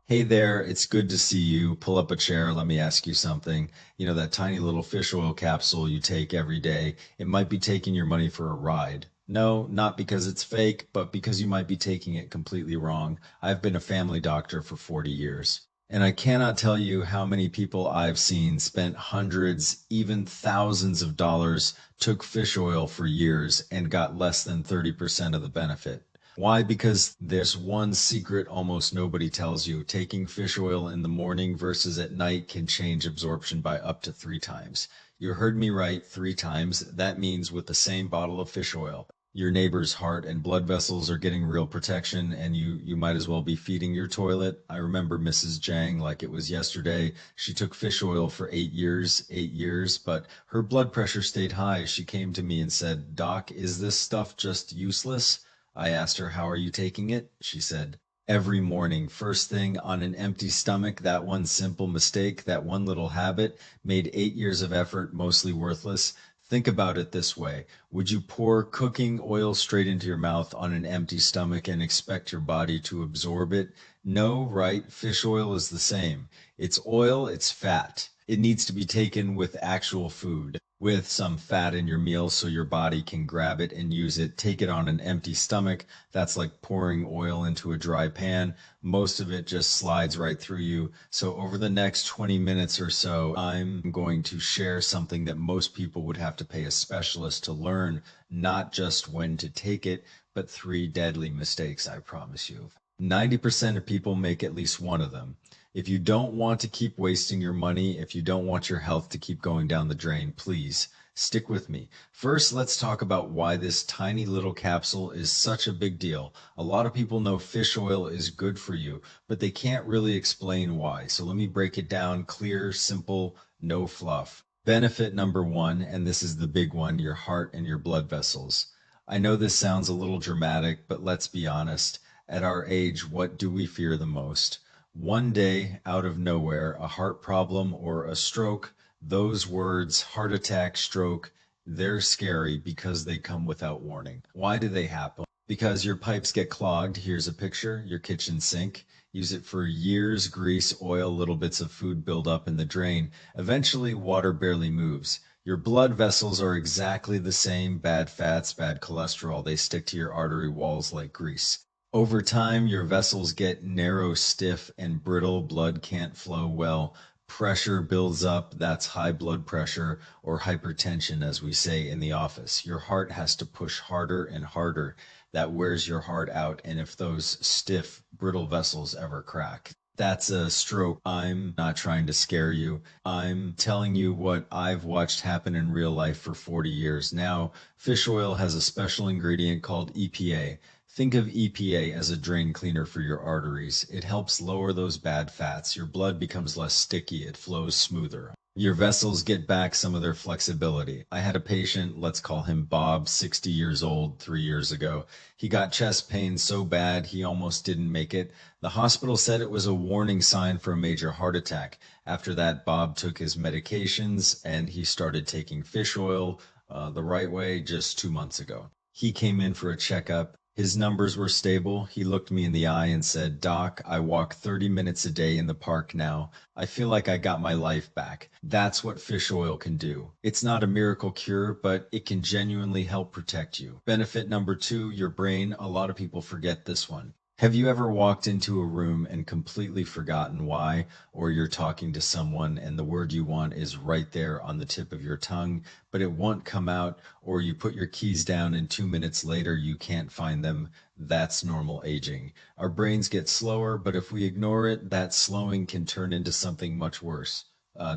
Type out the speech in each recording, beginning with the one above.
Hey there, it's good to see you. Pull up a chair. Let me ask you something. You know, that tiny little fish oil capsule you take every day, it might be taking your money for a ride. No, not because it's fake, but because you might be taking it completely wrong. I've been a family doctor for 40 years, and I cannot tell you how many people I've seen spent hundreds, even thousands of dollars, took fish oil for years, and got less than 30% of the benefit. Why? Because there's one secret almost nobody tells you. Taking fish oil in the morning versus at night can change absorption by up to 3 times. You heard me right, 3 times. That means with the same bottle of fish oil, your neighbor's heart and blood vessels are getting real protection, and you might as well be feeding your toilet. I remember Mrs. Jang like it was yesterday. She took fish oil for 8 years, but her blood pressure stayed high. She came to me and said, "Doc, is this stuff just useless?" I asked her, "How are you taking it?" She said, "Every morning, first thing on an empty stomach." That one simple mistake, that one little habit, made 8 years of effort mostly worthless. Think about it this way. Would you pour cooking oil straight into your mouth on an empty stomach and expect your body to absorb it? No, right? Fish oil is the same. It's oil, it's fat. It needs to be taken with actual food, with some fat in your meal so your body can grab it and use it. Take it on an empty stomach. That's like pouring oil into a dry pan. Most of it just slides right through you. So over the next 20 minutes or so, I'm going to share something that most people would have to pay a specialist to learn, not just when to take it, but 3 deadly mistakes, I promise you. 90% of people make at least one of them. If you don't want to keep wasting your money, if you don't want your health to keep going down the drain, please stick with me. First, let's talk about why this tiny little capsule is such a big deal. A lot of people know fish oil is good for you, but they can't really explain why. So let me break it down clear, simple, no fluff. Benefit number one, and this is the big one, your heart and your blood vessels. I know this sounds a little dramatic, but let's be honest. At our age, what do we fear the most? One day, out of nowhere, a heart problem or a stroke. Those words, heart attack, stroke, they're scary because they come without warning. Why do they happen? Because your pipes get clogged. Here's a picture, your kitchen sink. Use it for years, grease, oil, little bits of food build up in the drain. Eventually, water barely moves. Your blood vessels are exactly the same. Bad fats, bad cholesterol, they stick to your artery walls like grease. Over time, your vessels get narrow, stiff, and brittle. Blood can't flow well. Pressure builds up. That's high blood pressure, or hypertension, as we say in the office. Your heart has to push harder and harder. That wears your heart out. And if those stiff, brittle vessels ever crack, that's a stroke. I'm not trying to scare you. I'm telling you what I've watched happen in real life for 40 years now. Fish oil has a special ingredient called EPA. Think of EPA as a drain cleaner for your arteries. It helps lower those bad fats. Your blood becomes less sticky. It flows smoother. Your vessels get back some of their flexibility. I had a patient, let's call him Bob, 60 years old, 3 years ago. He got chest pain so bad he almost didn't make it. The hospital said it was a warning sign for a major heart attack. After that, Bob took his medications and he started taking fish oil the right way just 2 months ago. He came in for a checkup. His numbers were stable. He looked me in the eye and said, "Doc, I walk 30 minutes a day in the park now. I feel like I got my life back." That's what fish oil can do. It's not a miracle cure, but it can genuinely help protect you. Benefit number two, your brain. A lot of people forget this one. Have you ever walked into a room and completely forgotten why, or you're talking to someone and the word you want is right there on the tip of your tongue, but it won't come out, or you put your keys down and 2 minutes later you can't find them? That's normal aging. Our brains get slower, but if we ignore it, that slowing can turn into something much worse.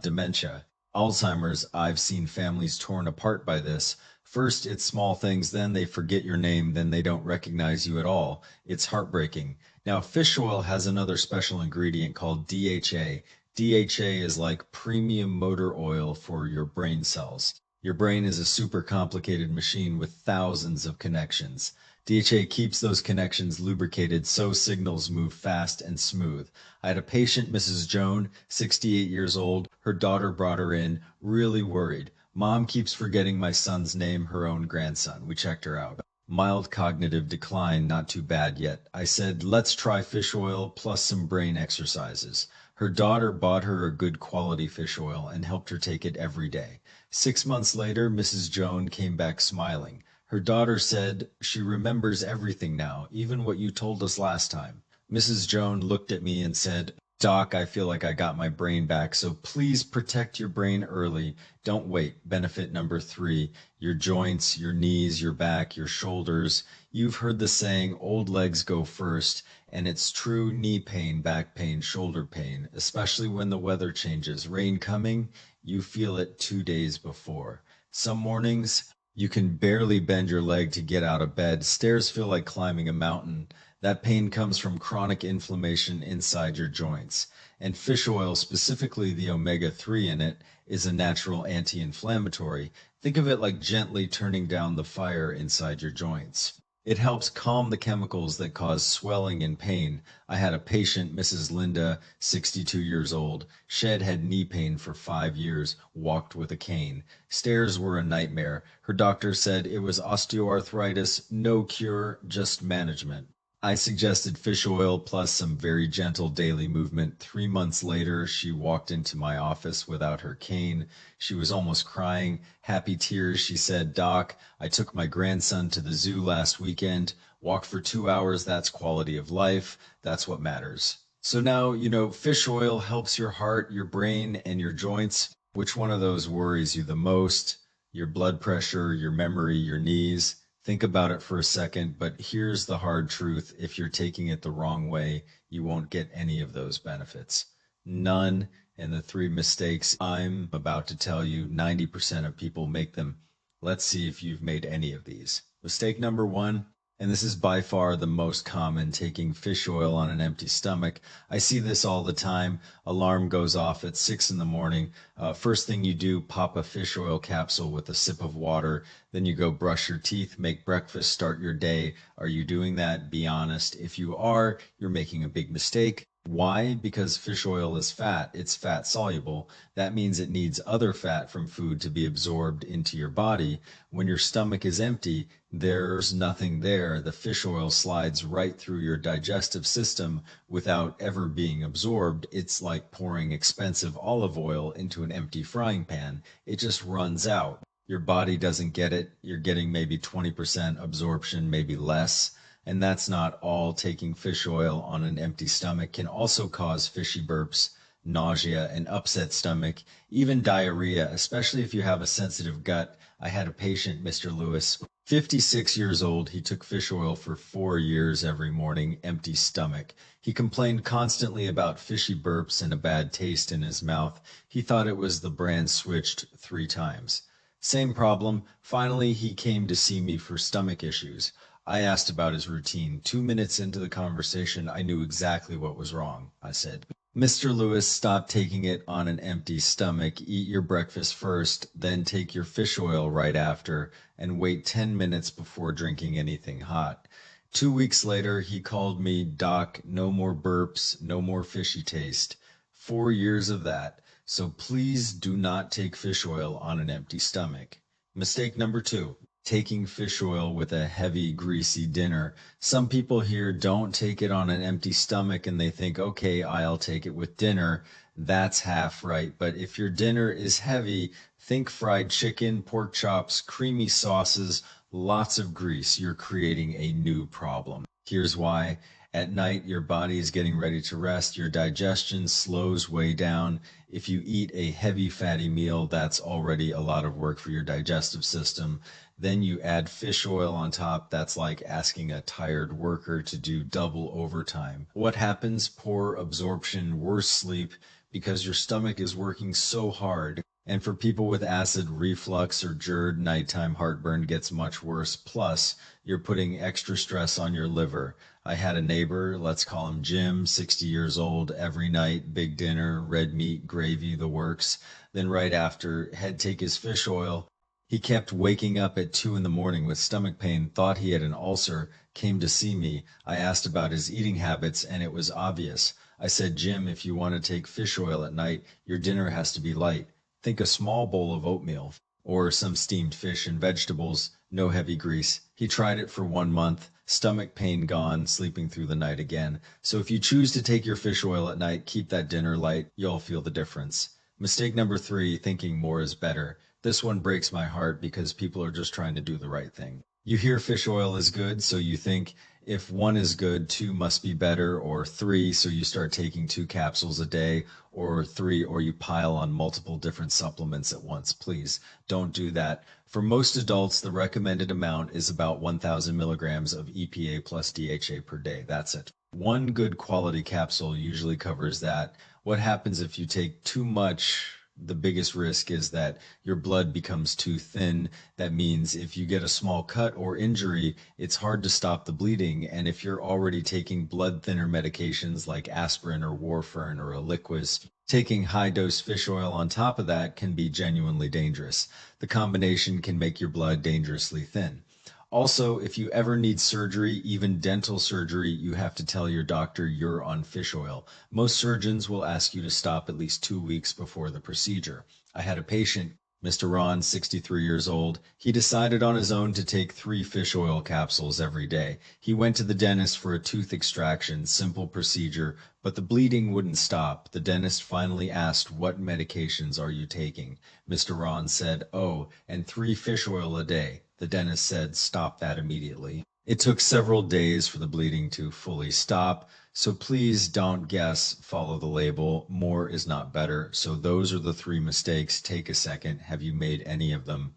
Dementia. Alzheimer's. I've seen families torn apart by this. First, it's small things, then they forget your name, then they don't recognize you at all. It's heartbreaking. Now, fish oil has another special ingredient called DHA. DHA is like premium motor oil for your brain cells. Your brain is a super complicated machine with thousands of connections. DHA keeps those connections lubricated so signals move fast and smooth. I had a patient, Mrs. Joan, 68 years old. Her daughter brought her in, really worried. "Mom keeps forgetting my son's name," her own grandson. We checked her out. Mild cognitive decline, not too bad yet. I said, let's try fish oil plus some brain exercises. Her daughter bought her a good quality fish oil and helped her take it every day. 6 months later, Mrs. Joan came back smiling. Her daughter said she remembers everything now, even what you told us last time. Mrs. Joan looked at me and said, Doc, I feel like I got my brain back, so please protect your brain early. Don't wait. Benefit number 3, your joints, your knees, your back, your shoulders. You've heard the saying, old legs go first, and it's true. Knee pain, back pain, shoulder pain, especially when the weather changes. Rain coming, you feel it 2 days before. Some mornings, you can barely bend your leg to get out of bed. Stairs feel like climbing a mountain. That pain comes from chronic inflammation inside your joints. And fish oil, specifically the omega-3 in it, is a natural anti-inflammatory. Think of it like gently turning down the fire inside your joints. It helps calm the chemicals that cause swelling and pain. I had a patient, Mrs. Linda, 62 years old. She had knee pain for 5 years, walked with a cane. Stairs were a nightmare. Her doctor said it was osteoarthritis, no cure, just management. I suggested fish oil plus some very gentle daily movement. 3 months later, she walked into my office without her cane. She was almost crying, happy tears. She said, Doc, I took my grandson to the zoo last weekend. Walked for 2 hours. That's quality of life. That's what matters. So now, fish oil helps your heart, your brain, and your joints. Which one of those worries you the most? Your blood pressure, your memory, your knees? Think about it for a second, but here's the hard truth. If you're taking it the wrong way, you won't get any of those benefits. None. And the 3 mistakes I'm about to tell you, 90% of people make them. Let's see if you've made any of these. Mistake number 1, and this is by far the most common, taking fish oil on an empty stomach. I see this all the time. Alarm goes off at 6 in the morning. First thing you do, pop a fish oil capsule with a sip of water. Then you go brush your teeth, make breakfast, start your day. Are you doing that? Be honest. If you are, you're making a big mistake. Why? Because fish oil is fat. It's fat soluble. That means it needs other fat from food to be absorbed into your body. When your stomach is empty, there's nothing there. The fish oil slides right through your digestive system without ever being absorbed. It's like pouring expensive olive oil into an empty frying pan. It just runs out. Your body doesn't get it. You're getting maybe 20% absorption, maybe less. And that's not all. Taking fish oil on an empty stomach can also cause fishy burps, nausea, an upset stomach, even diarrhea, especially if you have a sensitive gut. I had a patient, Mr. Lewis, 56 years old. He took fish oil for 4 years every morning, empty stomach. He complained constantly about fishy burps and a bad taste in his mouth. He thought it was the brand switched 3 times. Same problem. Finally, he came to see me for stomach issues. I asked about his routine. 2 minutes into the conversation, I knew exactly what was wrong. I said, Mr. Lewis, stop taking it on an empty stomach. Eat your breakfast first, then take your fish oil right after, and wait 10 minutes before drinking anything hot. 2 weeks later, he called me, Doc, no more burps, no more fishy taste. 4 years of that. So please do not take fish oil on an empty stomach. Mistake number 2. Taking fish oil with a heavy, greasy dinner. Some people here don't take it on an empty stomach and they think, okay, I'll take it with dinner. That's half right. But if your dinner is heavy, think fried chicken, pork chops, creamy sauces, lots of grease. You're creating a new problem. Here's why. At night, your body is getting ready to rest. Your digestion slows way down. If you eat a heavy fatty meal, that's already a lot of work for your digestive system. Then you add fish oil on top. That's like asking a tired worker to do double overtime. What happens? Poor absorption, worse sleep, because your stomach is working so hard. And for people with acid reflux or GERD, nighttime heartburn gets much worse. Plus, you're putting extra stress on your liver. I had a neighbor, let's call him Jim, 60 years old, every night, big dinner, red meat, gravy, the works. Then right after, he'd take his fish oil. He kept waking up at 2 in the morning with stomach pain, thought he had an ulcer, came to see me. I asked about his eating habits, and it was obvious. I said, Jim, if you want to take fish oil at night, your dinner has to be light. Think a small bowl of oatmeal or some steamed fish and vegetables, no heavy grease. He tried it for 1 month, stomach pain gone, sleeping through the night again. So if you choose to take your fish oil at night, keep that dinner light. You'll feel the difference. Mistake number 3, thinking more is better. This one breaks my heart because people are just trying to do the right thing. You hear fish oil is good, so you think if 1 is good, 2 must be better, or 3, so you start taking 2 capsules a day, or 3, or you pile on multiple different supplements at once. Please don't do that. For most adults, the recommended amount is about 1,000 milligrams of EPA plus DHA per day. That's it. 1 good quality capsule usually covers that. What happens if you take too much? The biggest risk is that your blood becomes too thin. That means if you get a small cut or injury, it's hard to stop the bleeding. And if you're already taking blood thinner medications like aspirin or warfarin or Eliquis, taking high-dose fish oil on top of that can be genuinely dangerous. The combination can make your blood dangerously thin. Also, if you ever need surgery, even dental surgery, you have to tell your doctor you're on fish oil. Most surgeons will ask you to stop at least 2 weeks before the procedure. I had a patient, Mr. Ron, 63 years old. He decided on his own to take 3 fish oil capsules every day. He went to the dentist for a tooth extraction, simple procedure, but the bleeding wouldn't stop. The dentist finally asked, "What medications are you taking?" Mr. Ron said, "Oh, and 3 fish oil a day." The dentist said, "Stop that immediately." It took several days for the bleeding to fully stop, so please don't guess, follow the label. More is not better. So those are the 3 mistakes. Take a second. Have you made any of them?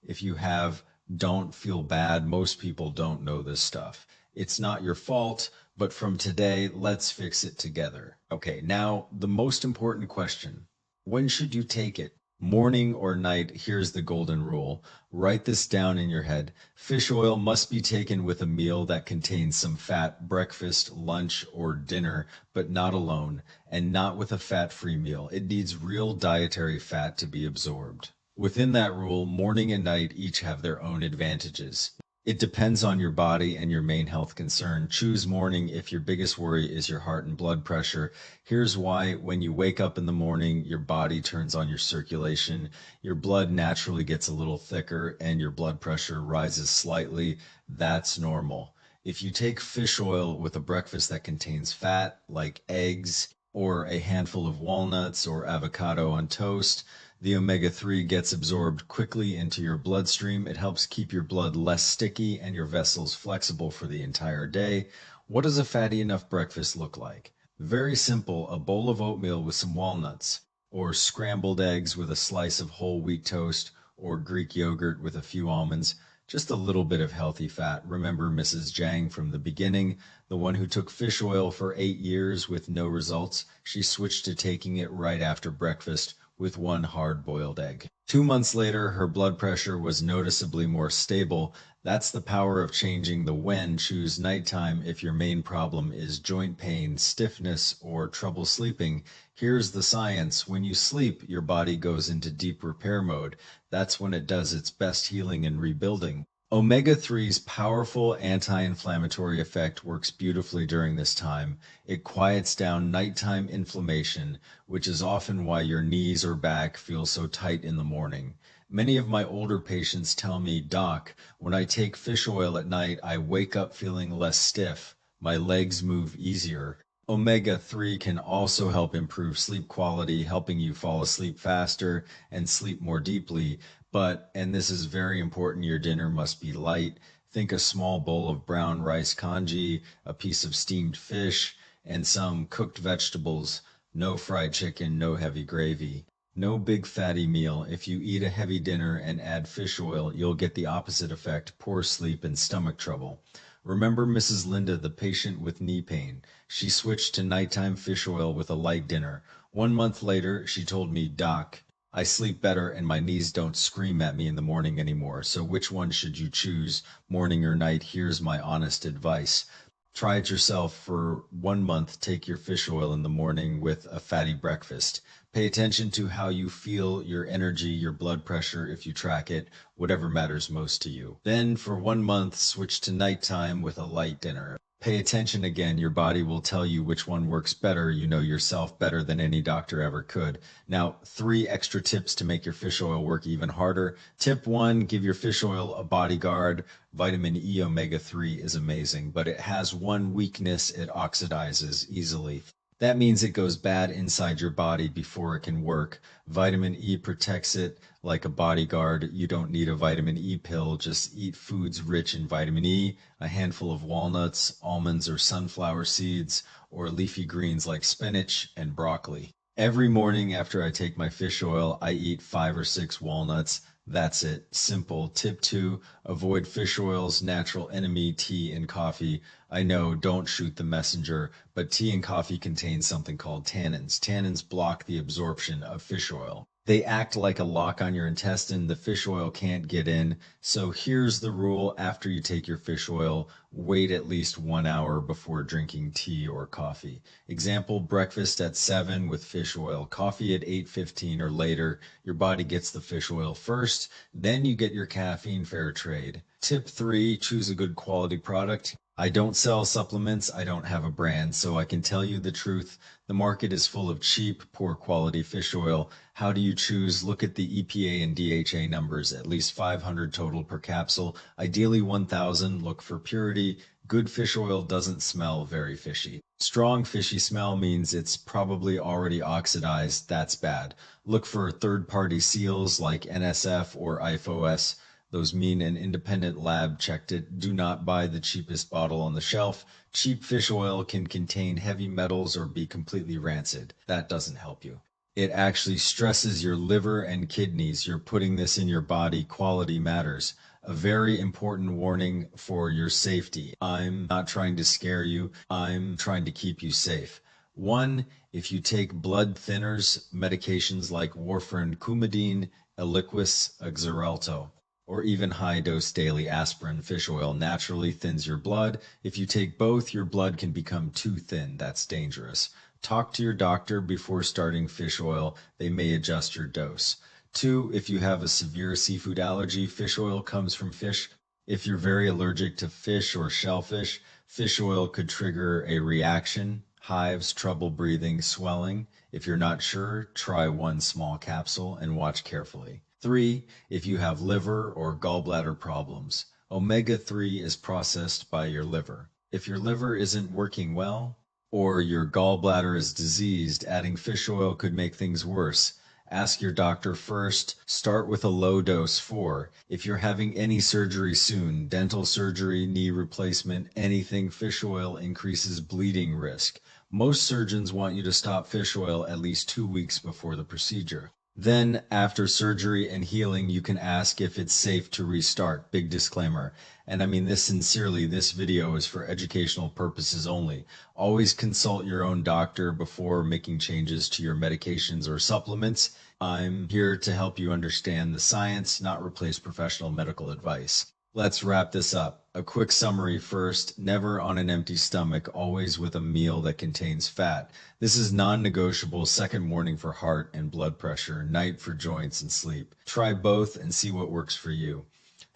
If you have, don't feel bad. Most people don't know this stuff. It's not your fault, but from today, let's fix it together. Okay, now the most important question. When should you take it? Morning or night? Here's the golden rule. Write this down in your head. Fish oil must be taken with a meal that contains some fat, breakfast, lunch, or dinner, but not alone, and not with a fat-free meal. It needs real dietary fat to be absorbed. Within that rule, morning and night each have their own advantages. It depends on your body and your main health concern. Choose morning if your biggest worry is your heart and blood pressure. Here's why. When you wake up in the morning, your body turns on your circulation. Your blood naturally gets a little thicker and your blood pressure rises slightly. That's normal. If you take fish oil with a breakfast that contains fat, like eggs, or a handful of walnuts or avocado on toast, the omega-3 gets absorbed quickly into your bloodstream. It helps keep your blood less sticky and your vessels flexible for the entire day. What does a fatty enough breakfast look like? Very simple, a bowl of oatmeal with some walnuts, or scrambled eggs with a slice of whole wheat toast, or Greek yogurt with a few almonds. Just a little bit of healthy fat. Remember Mrs. Jang from the beginning, the one who took fish oil for 8 years with no results? She switched to taking it right after breakfast with 1 hard-boiled egg. 2 months later, her blood pressure was noticeably more stable. That's the power of changing the when. Choose nighttime if your main problem is joint pain, stiffness, or trouble sleeping. Here's the science. When you sleep, your body goes into deep repair mode. That's when it does its best healing and rebuilding. Omega-3's powerful anti-inflammatory effect works beautifully during this time. It quiets down nighttime inflammation, which is often why your knees or back feel so tight in the morning. Many of my older patients tell me, "Doc, when I take fish oil at night, I wake up feeling less stiff. My legs move easier." Omega-3 can also help improve sleep quality, helping you fall asleep faster and sleep more deeply. But, and this is very important, your dinner must be light. Think a small bowl of brown rice congee, a piece of steamed fish, and some cooked vegetables. No fried chicken, no heavy gravy. No big fatty meal. If you eat a heavy dinner and add fish oil, you'll get the opposite effect: poor sleep and stomach trouble. Remember Mrs. Linda, the patient with knee pain. She switched to nighttime fish oil with a light dinner. 1 month later, she told me, "Doc, I sleep better and my knees don't scream at me in the morning anymore. So which one should you choose, morning or night?" Here's my honest advice. Try it yourself. For 1 month, take your fish oil in the morning with a fatty breakfast. Pay attention to how you feel, your energy, your blood pressure, if you track it, whatever matters most to you. Then for 1 month, switch to nighttime with a light dinner. Pay attention again. Your body will tell you which one works better. You know yourself better than any doctor ever could. Now, 3 extra tips to make your fish oil work even harder. Tip 1, give your fish oil a bodyguard. Vitamin E omega-3 is amazing, but it has one weakness: it oxidizes easily. That means it goes bad inside your body before it can work. Vitamin E protects it like a bodyguard. You don't need a vitamin E pill. Just eat foods rich in vitamin E, a handful of walnuts, almonds or sunflower seeds, or leafy greens like spinach and broccoli. Every morning after I take my fish oil, I eat 5 or 6 walnuts. That's it. Simple. Tip 2, avoid fish oil's natural enemy, tea and coffee. I know, don't shoot the messenger, but tea and coffee contain something called tannins. Tannins block the absorption of fish oil. They act like a lock on your intestine. The fish oil can't get in. So here's the rule: after you take your fish oil, wait at least 1 hour before drinking tea or coffee. Example, breakfast at 7 with fish oil, coffee at 8:15 or later. Your body gets the fish oil first, then you get your caffeine. Fair trade. Tip 3, choose a good quality product. I don't sell supplements, I don't have a brand, so I can tell you the truth. The market is full of cheap, poor quality fish oil. How do you choose? Look at the EPA and DHA numbers, at least 500 total per capsule, ideally 1,000. Look for purity. Good fish oil doesn't smell very fishy. Strong fishy smell means it's probably already oxidized. That's bad. Look for third-party seals like NSF or IFOS. Those mean an independent lab checked it. Do not buy the cheapest bottle on the shelf. Cheap fish oil can contain heavy metals or be completely rancid. That doesn't help you. It actually stresses your liver and kidneys. You're putting this in your body. Quality matters. A very important warning for your safety. I'm not trying to scare you. I'm trying to keep you safe. 1, if you take blood thinners, medications like warfarin, Coumadin, Eliquis, Xarelto, or even high-dose daily aspirin, fish oil naturally thins your blood. If you take both, your blood can become too thin. That's dangerous. Talk to your doctor before starting fish oil. They may adjust your dose. 2, if you have a severe seafood allergy, fish oil comes from fish. If you're very allergic to fish or shellfish, fish oil could trigger a reaction: hives, trouble breathing, swelling. If you're not sure, try 1 small capsule and watch carefully. 3, if you have liver or gallbladder problems. Omega-3 is processed by your liver. If your liver isn't working well, or your gallbladder is diseased, adding fish oil could make things worse. Ask your doctor first. Start with a low dose. 4, if you're having any surgery soon, dental surgery, knee replacement, anything, fish oil increases bleeding risk. Most surgeons want you to stop fish oil at least 2 weeks before the procedure. Then, after surgery and healing, you can ask if it's safe to restart. Big disclaimer. And I mean this sincerely, this video is for educational purposes only. Always consult your own doctor before making changes to your medications or supplements. I'm here to help you understand the science, not replace professional medical advice. Let's wrap this up. A quick summary first: never on an empty stomach, always with a meal that contains fat. This is non-negotiable. Second warning for heart and blood pressure, night for joints and sleep. Try both and see what works for you.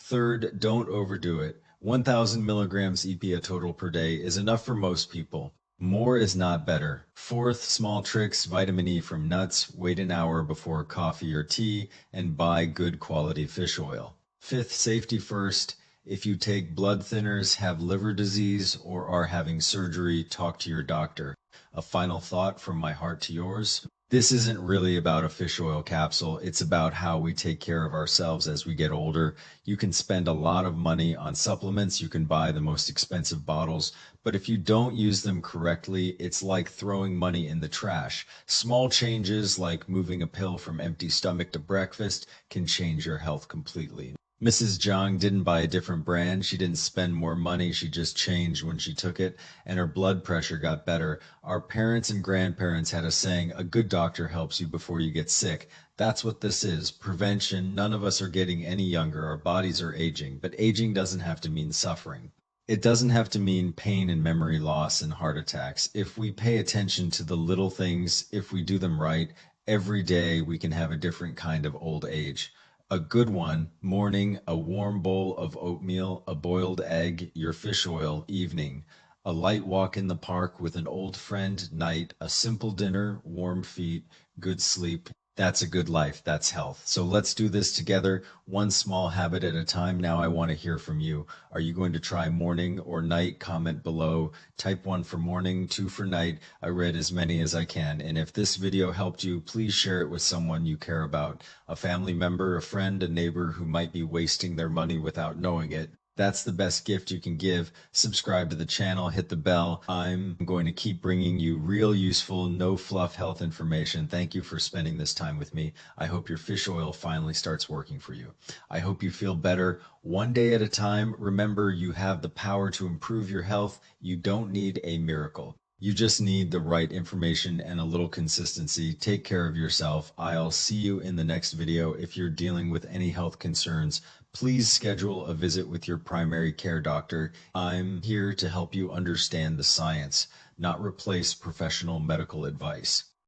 Third, don't overdo it. 1,000 milligrams EPA total per day is enough for most people. More is not better. Fourth, small tricks: vitamin E from nuts, wait an hour before coffee or tea, and buy good quality fish oil. Fifth, safety first. If you take blood thinners, have liver disease, or are having surgery, talk to your doctor. A final thought from my heart to yours: this isn't really about a fish oil capsule. It's about how we take care of ourselves as we get older. You can spend a lot of money on supplements. You can buy the most expensive bottles. But if you don't use them correctly, it's like throwing money in the trash. Small changes like moving a pill from empty stomach to breakfast can change your health completely. Mrs. Zhang didn't buy a different brand. She didn't spend more money. She just changed when she took it, and her blood pressure got better. Our parents and grandparents had a saying: a good doctor helps you before you get sick. That's what this is: prevention. None of us are getting any younger. Our bodies are aging, but aging doesn't have to mean suffering. It doesn't have to mean pain and memory loss and heart attacks. If we pay attention to the little things, if we do them right, every day we can have a different kind of old age. A good one: morning, a warm bowl of oatmeal, a boiled egg, your fish oil; evening, A light walk in the park with an old friend, night, a simple dinner, warm feet, good sleep. That's a good life. That's health. So let's do this together, one small habit at a time. Now I want to hear from you. Are you going to try morning or night? Comment below. Type 1 for morning, 2 for night. I read as many as I can. And if this video helped you, please share it with someone you care about, a family member, a friend, a neighbor who might be wasting their money without knowing it. That's the best gift you can give. Subscribe to the channel, hit the bell. I'm going to keep bringing you real useful, no fluff health information. Thank you for spending this time with me. I hope your fish oil finally starts working for you. I hope you feel better one day at a time. Remember, you have the power to improve your health. You don't need a miracle. You just need the right information and a little consistency. Take care of yourself. I'll see you in the next video. If you're dealing with any health concerns, please schedule a visit with your primary care doctor. I'm here to help you understand the science, not replace professional medical advice.